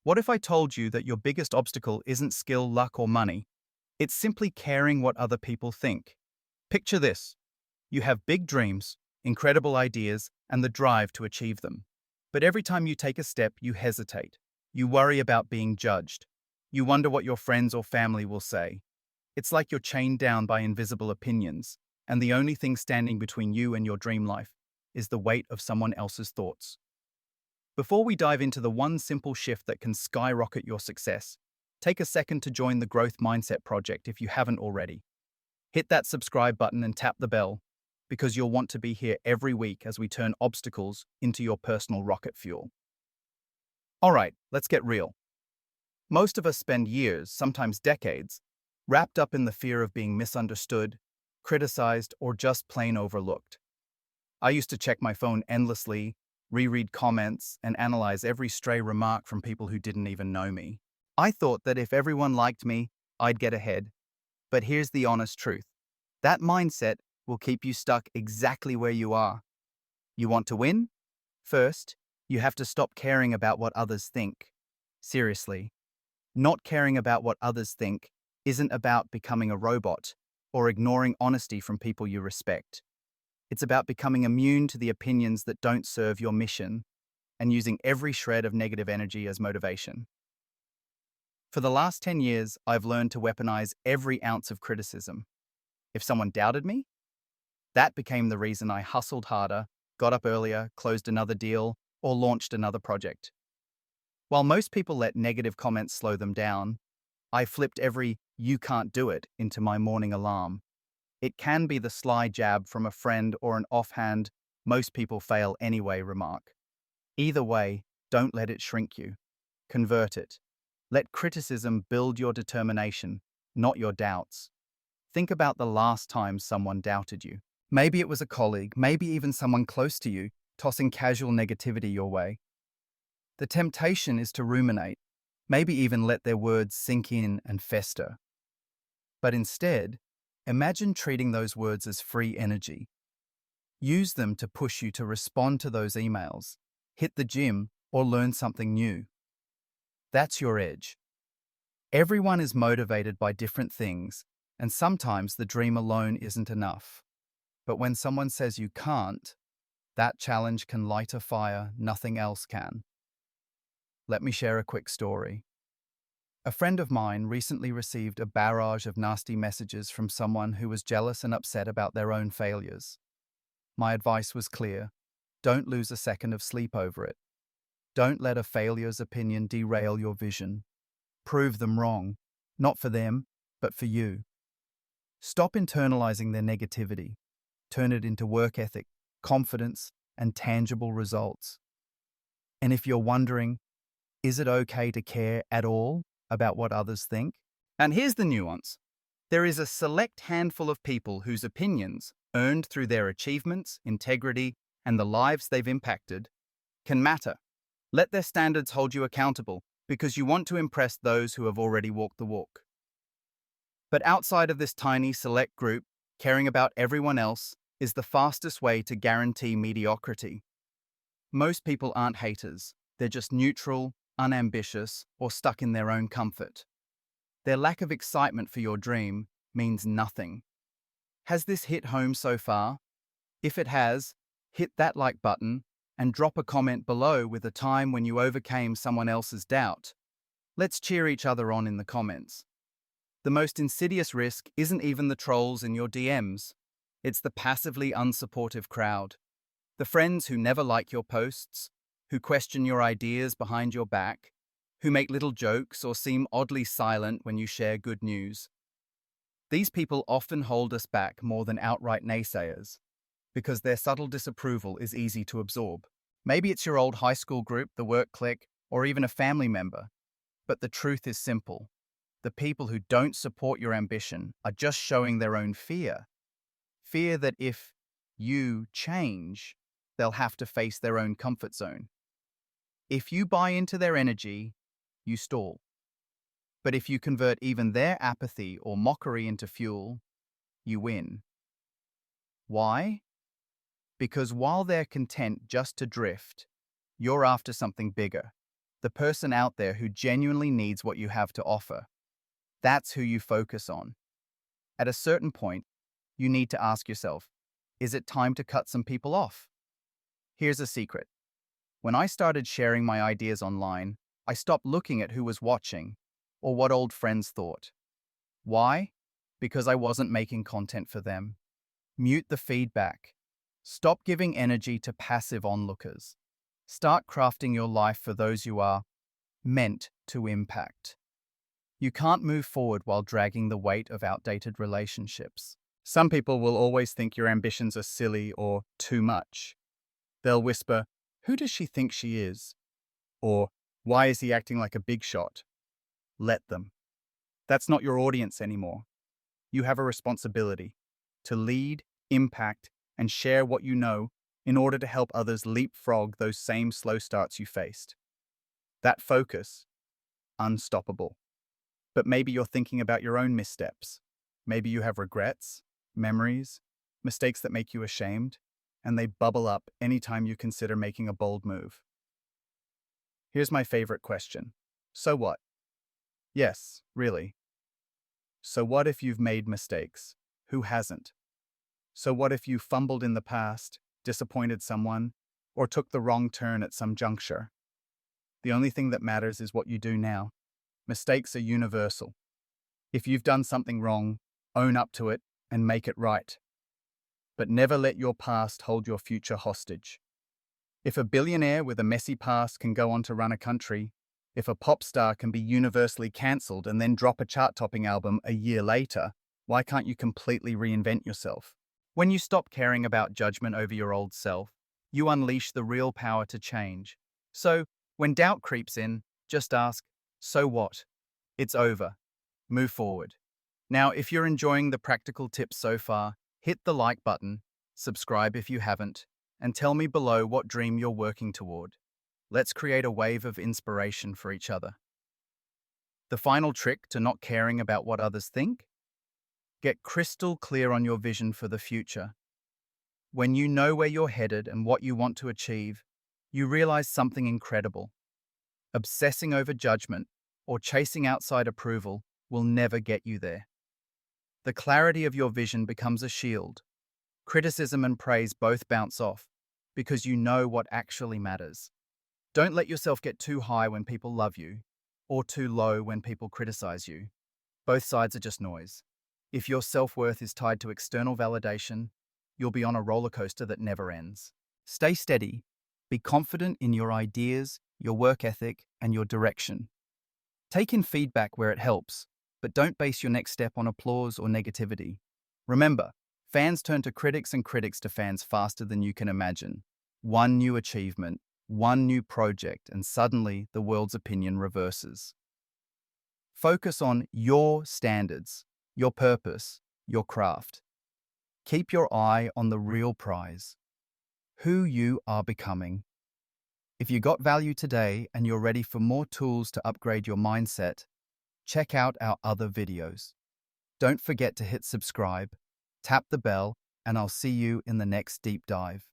What if I told you that your biggest obstacle isn't skill, luck, or money? It's simply caring what other people think. Picture this. You have big dreams, incredible ideas, and the drive to achieve them. But every time you take a step, you hesitate. You worry about being judged. You wonder what your friends or family will say. It's like you're chained down by invisible opinions, and the only thing standing between you and your dream life is the weight of someone else's thoughts. Before we dive into the one simple shift that can skyrocket your success, take a second to join the Growth Mindset Project if you haven't already. Hit that subscribe button and tap the bell, because you'll want to be here every week as we turn obstacles into your personal rocket fuel. All right, let's get real. Most of us spend years, sometimes decades, wrapped up in the fear of being misunderstood, criticized, or just plain overlooked. I used to check my phone endlessly, reread comments, and analyze every stray remark from people who didn't even know me. I thought that if everyone liked me, I'd get ahead. But here's the honest truth. That mindset will keep you stuck exactly where you are. You want to win? First, you have to stop caring about what others think. Seriously, not caring about what others think isn't about becoming a robot or ignoring honesty from people you respect. It's about becoming immune to the opinions that don't serve your mission and using every shred of negative energy as motivation. For the last 10 years, I've learned to weaponize every ounce of criticism. If someone doubted me, that became the reason I hustled harder, got up earlier, closed another deal, or launched another project. While most people let negative comments slow them down, I flipped every "you can't do it" into my morning alarm. It can be the sly jab from a friend or an offhand, "most people fail anyway" remark. Either way, don't let it shrink you. Convert it. Let criticism build your determination, not your doubts. Think about the last time someone doubted you. Maybe it was a colleague, maybe even someone close to you, tossing casual negativity your way. The temptation is to ruminate, maybe even let their words sink in and fester. But instead, imagine treating those words as free energy. Use them to push you to respond to those emails, hit the gym, or learn something new. That's your edge. Everyone is motivated by different things, and sometimes the dream alone isn't enough. But when someone says you can't, that challenge can light a fire nothing else can. Let me share a quick story. A friend of mine recently received a barrage of nasty messages from someone who was jealous and upset about their own failures. My advice was clear. Don't lose a second of sleep over it. Don't let a failure's opinion derail your vision. Prove them wrong, not for them, but for you. Stop internalizing their negativity. Turn it into work ethic, confidence, and tangible results. And if you're wondering, is it okay to care at all about what others think? And here's the nuance. There is a select handful of people whose opinions, earned through their achievements, integrity, and the lives they've impacted, can matter. Let their standards hold you accountable, because you want to impress those who have already walked the walk. But outside of this tiny select group, caring about everyone else is the fastest way to guarantee mediocrity. Most people aren't haters. They're just neutral, unambitious, or stuck in their own comfort. Their lack of excitement for your dream means nothing. Has this hit home so far? If it has, hit that like button and drop a comment below with a time when you overcame someone else's doubt. Let's cheer each other on in the comments. The most insidious risk isn't even the trolls in your DMs. It's the passively unsupportive crowd. The friends who never like your posts, who question your ideas behind your back, who make little jokes or seem oddly silent when you share good news. These people often hold us back more than outright naysayers, because their subtle disapproval is easy to absorb. Maybe it's your old high school group, the work clique, or even a family member. But the truth is simple. The people who don't support your ambition are just showing their own fear. Fear that if you change, they'll have to face their own comfort zone. If you buy into their energy, you stall. But if you convert even their apathy or mockery into fuel, you win. Why? Because while they're content just to drift, you're after something bigger. the person out there who genuinely needs what you have to offer. That's who you focus on. At a certain point, you need to ask yourself, is it time to cut some people off? Here's a secret. When I started sharing my ideas online, I stopped looking at who was watching or what old friends thought. Why? Because I wasn't making content for them. Mute the feedback. Stop giving energy to passive onlookers. Start crafting your life for those you are meant to impact. You can't move forward while dragging the weight of outdated relationships. Some people will always think your ambitions are silly or too much. They'll whisper, "Who does she think she is?" Or, "Why is he acting like a big shot?" Let them. That's not your audience anymore. You have a responsibility to lead, impact, and share what you know in order to help others leapfrog those same slow starts you faced. That focus, unstoppable. But maybe you're thinking about your own missteps. Maybe you have regrets, memories, mistakes that make you ashamed, and they bubble up anytime you consider making a bold move. Here's my favorite question. So what? Yes, really. So what if you've made mistakes? Who hasn't? So what if you fumbled in the past, disappointed someone, or took the wrong turn at some juncture? The only thing that matters is what you do now. Mistakes are universal. If you've done something wrong, own up to it and make it right. But never let your past hold your future hostage. If a billionaire with a messy past can go on to run a country, if a pop star can be universally cancelled and then drop a chart-topping album a year later, why can't you completely reinvent yourself? When you stop caring about judgment over your old self, you unleash the real power to change. So, when doubt creeps in, just ask, so what? It's over. Move forward. Now, if you're enjoying the practical tips so far, hit the like button, subscribe if you haven't, and tell me below what dream you're working toward. Let's create a wave of inspiration for each other. The final trick to not caring about what others think? Get crystal clear on your vision for the future. When you know where you're headed and what you want to achieve, you realize something incredible. Obsessing over judgment or chasing outside approval will never get you there. The clarity of your vision becomes a shield. Criticism and praise both bounce off because you know what actually matters. Don't let yourself get too high when people love you or too low when people criticize you. Both sides are just noise. If your self-worth is tied to external validation, you'll be on a roller coaster that never ends. Stay steady. Be confident in your ideas, your work ethic, and your direction. Take in feedback where it helps, but don't base your next step on applause or negativity. Remember, fans turn to critics and critics to fans faster than you can imagine. One new achievement, one new project, and suddenly the world's opinion reverses. Focus on your standards, your purpose, your craft. Keep your eye on the real prize, who you are becoming. If you got value today and you're ready for more tools to upgrade your mindset, check out our other videos. Don't forget to hit subscribe, tap the bell, and I'll see you in the next deep dive.